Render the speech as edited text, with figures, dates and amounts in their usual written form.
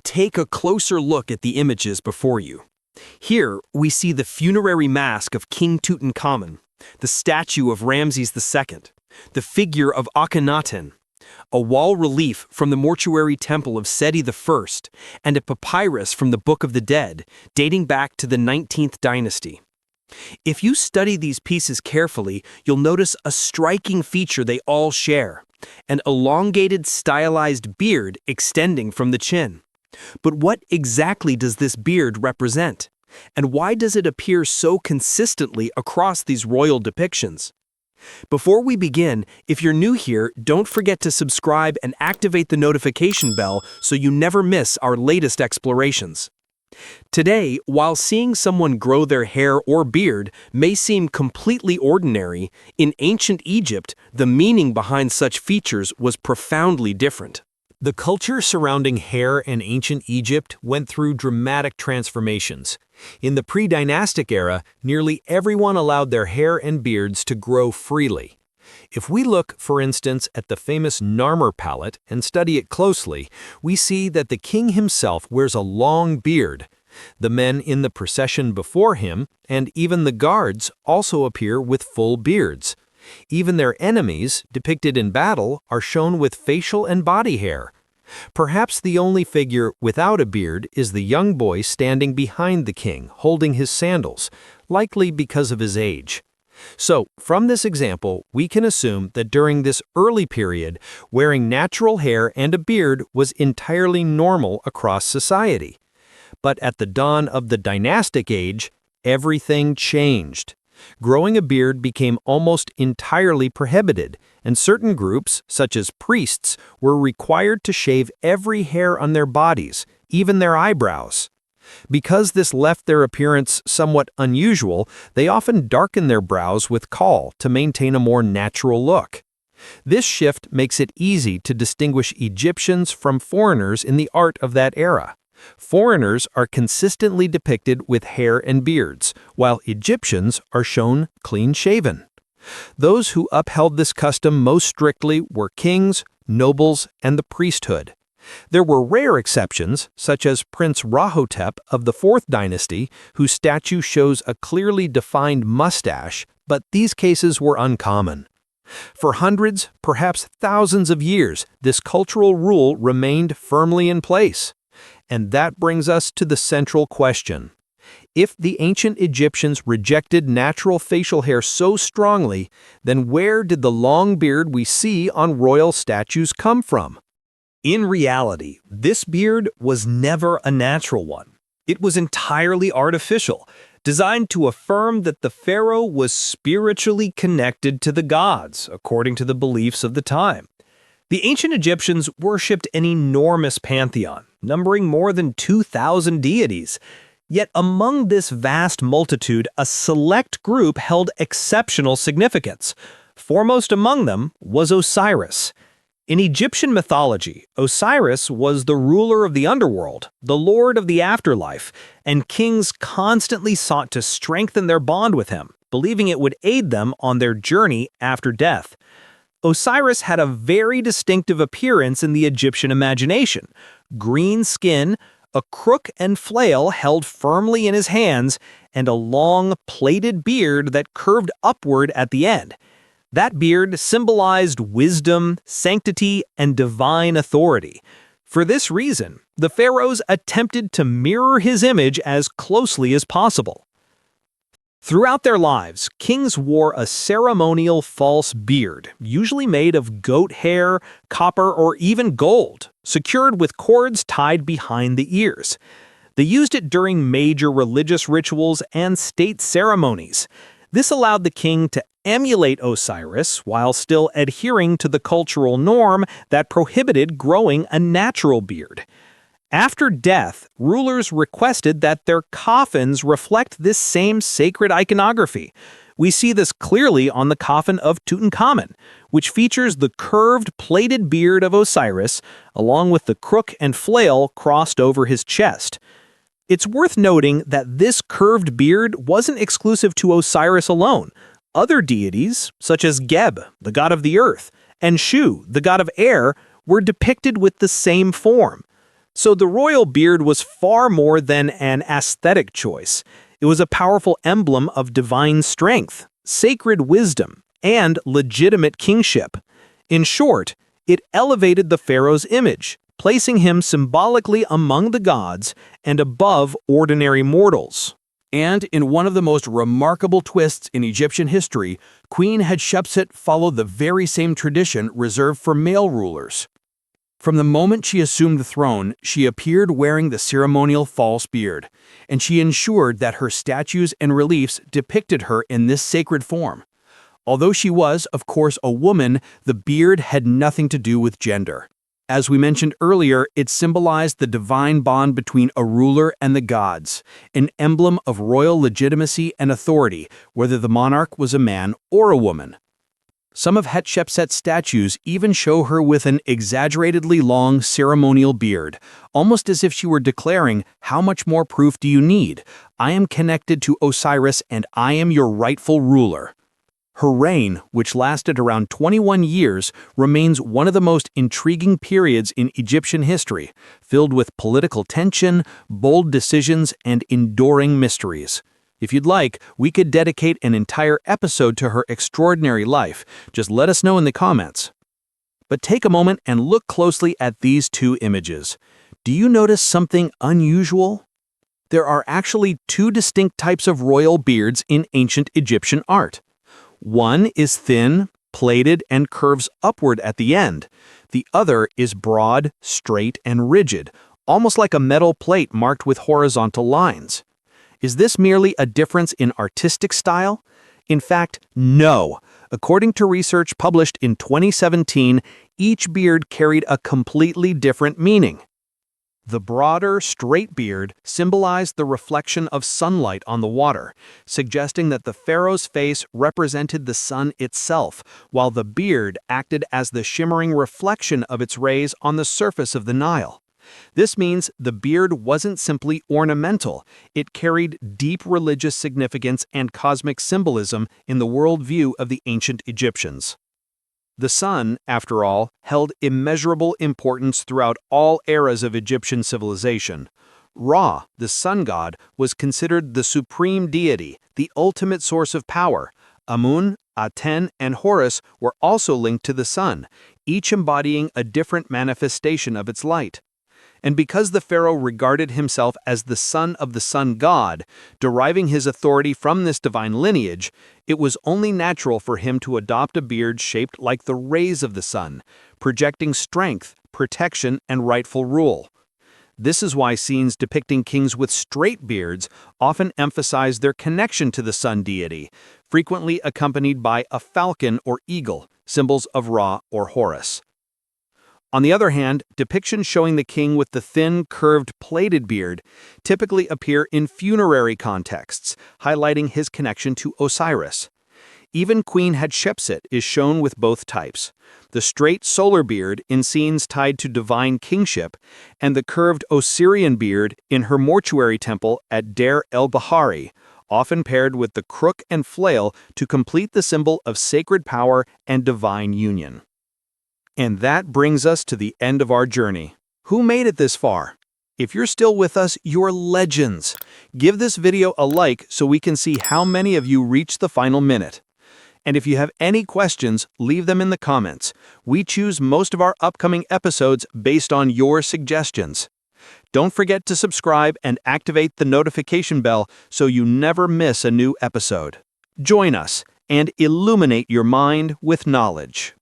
Take a closer look at the images before you. Here, we see the funerary mask of King Tutankhamun, the statue of Ramses II, the figure of Akhenaten, a wall relief from the mortuary temple of Seti I, and a papyrus from the Book of the Dead, dating back to the 19th dynasty. If you study these pieces carefully, you'll notice a striking feature they all share: an elongated, stylized beard extending from the chin. But what exactly does this beard represent? And why does it appear so consistently across these royal depictions? Before we begin, if you're new here, don't forget to subscribe and activate the notification bell so you never miss our latest explorations. Today, while seeing someone grow their hair or beard may seem completely ordinary, in ancient Egypt, the meaning behind such features was profoundly different. The culture surrounding hair in ancient Egypt went through dramatic transformations. In the pre-dynastic era, nearly everyone allowed their hair and beards to grow freely. If we look, for instance, at the famous Narmer palette and study it closely, we see that the king himself wears a long beard. The men in the procession before him, and even the guards, also appear with full beards. Even their enemies, depicted in battle, are shown with facial and body hair. Perhaps the only figure without a beard is the young boy standing behind the king, holding his sandals, likely because of his age. So, from this example, we can assume that during this early period, wearing natural hair and a beard was entirely normal across society. But at the dawn of the dynastic age, everything changed. Growing a beard became almost entirely prohibited, and certain groups, such as priests, were required to shave every hair on their bodies, even their eyebrows. Because this left their appearance somewhat unusual, they often darkened their brows with caul to maintain a more natural look. This shift makes it easy to distinguish Egyptians from foreigners in the art of that era. Foreigners are consistently depicted with hair and beards, while Egyptians are shown clean-shaven. Those who upheld this custom most strictly were kings, nobles, and the priesthood. There were rare exceptions, such as Prince Rahotep of the 4th dynasty, whose statue shows a clearly defined mustache, but these cases were uncommon. For hundreds, perhaps thousands of years, this cultural rule remained firmly in place. And that brings us to the central question. If the ancient Egyptians rejected natural facial hair so strongly, then where did the long beard we see on royal statues come from? In reality, this beard was never a natural one. It was entirely artificial, designed to affirm that the pharaoh was spiritually connected to the gods, according to the beliefs of the time. The ancient Egyptians worshipped an enormous pantheon, numbering more than 2,000 deities. Yet among this vast multitude, a select group held exceptional significance. Foremost among them was Osiris. In Egyptian mythology, Osiris was the ruler of the underworld, the lord of the afterlife, and kings constantly sought to strengthen their bond with him, believing it would aid them on their journey after death. Osiris had a very distinctive appearance in the Egyptian imagination: green skin, a crook and flail held firmly in his hands, and a long, plaited beard that curved upward at the end. That beard symbolized wisdom, sanctity, and divine authority. For this reason, the pharaohs attempted to mirror his image as closely as possible. Throughout their lives, kings wore a ceremonial false beard, usually made of goat hair, copper, or even gold, secured with cords tied behind the ears. They used it during major religious rituals and state ceremonies. This allowed the king to emulate Osiris while still adhering to the cultural norm that prohibited growing a natural beard. After death, rulers requested that their coffins reflect this same sacred iconography. We see this clearly on the coffin of Tutankhamun, which features the curved, plaited beard of Osiris, along with the crook and flail crossed over his chest. It's worth noting that this curved beard wasn't exclusive to Osiris alone. Other deities, such as Geb, the god of the earth, and Shu, the god of air, were depicted with the same form. So the royal beard was far more than an aesthetic choice. It was a powerful emblem of divine strength, sacred wisdom, and legitimate kingship. In short, it elevated the pharaoh's image, placing him symbolically among the gods and above ordinary mortals. And in one of the most remarkable twists in Egyptian history, Queen Hatshepsut followed the very same tradition reserved for male rulers. From the moment she assumed the throne, she appeared wearing the ceremonial false beard, and she ensured that her statues and reliefs depicted her in this sacred form. Although she was, of course, a woman, the beard had nothing to do with gender. As we mentioned earlier, it symbolized the divine bond between a ruler and the gods, an emblem of royal legitimacy and authority, whether the monarch was a man or a woman. Some of Hatshepsut's statues even show her with an exaggeratedly long ceremonial beard, almost as if she were declaring, "How much more proof do you need? I am connected to Osiris and I am your rightful ruler." Her reign, which lasted around 21 years, remains one of the most intriguing periods in Egyptian history, filled with political tension, bold decisions, and enduring mysteries. If you'd like, we could dedicate an entire episode to her extraordinary life. Just let us know in the comments. But take a moment and look closely at these two images. Do you notice something unusual? There are actually two distinct types of royal beards in ancient Egyptian art. One is thin, plated, and curves upward at the end. The other is broad, straight, and rigid, almost like a metal plate marked with horizontal lines. Is this merely a difference in artistic style? In fact, no. According to research published in 2017, each beard carried a completely different meaning. The broader, straight beard symbolized the reflection of sunlight on the water, suggesting that the pharaoh's face represented the sun itself, while the beard acted as the shimmering reflection of its rays on the surface of the Nile. This means the beard wasn't simply ornamental, it carried deep religious significance and cosmic symbolism in the worldview of the ancient Egyptians. The sun, after all, held immeasurable importance throughout all eras of Egyptian civilization. Ra, the sun god, was considered the supreme deity, the ultimate source of power. Amun, Aten, and Horus were also linked to the sun, each embodying a different manifestation of its light. And because the pharaoh regarded himself as the son of the sun god, deriving his authority from this divine lineage, it was only natural for him to adopt a beard shaped like the rays of the sun, projecting strength, protection, and rightful rule. This is why scenes depicting kings with straight beards often emphasize their connection to the sun deity, frequently accompanied by a falcon or eagle, symbols of Ra or Horus. On the other hand, depictions showing the king with the thin, curved, plated beard typically appear in funerary contexts, highlighting his connection to Osiris. Even Queen Hatshepsut is shown with both types, the straight solar beard in scenes tied to divine kingship, and the curved Osirian beard in her mortuary temple at Deir el-Bahari, often paired with the crook and flail to complete the symbol of sacred power and divine union. And that brings us to the end of our journey. Who made it this far? If you're still with us, you're legends. Give this video a like so we can see how many of you reached the final minute. And if you have any questions, leave them in the comments. We choose most of our upcoming episodes based on your suggestions. Don't forget to subscribe and activate the notification bell so you never miss a new episode. Join us and illuminate your mind with knowledge.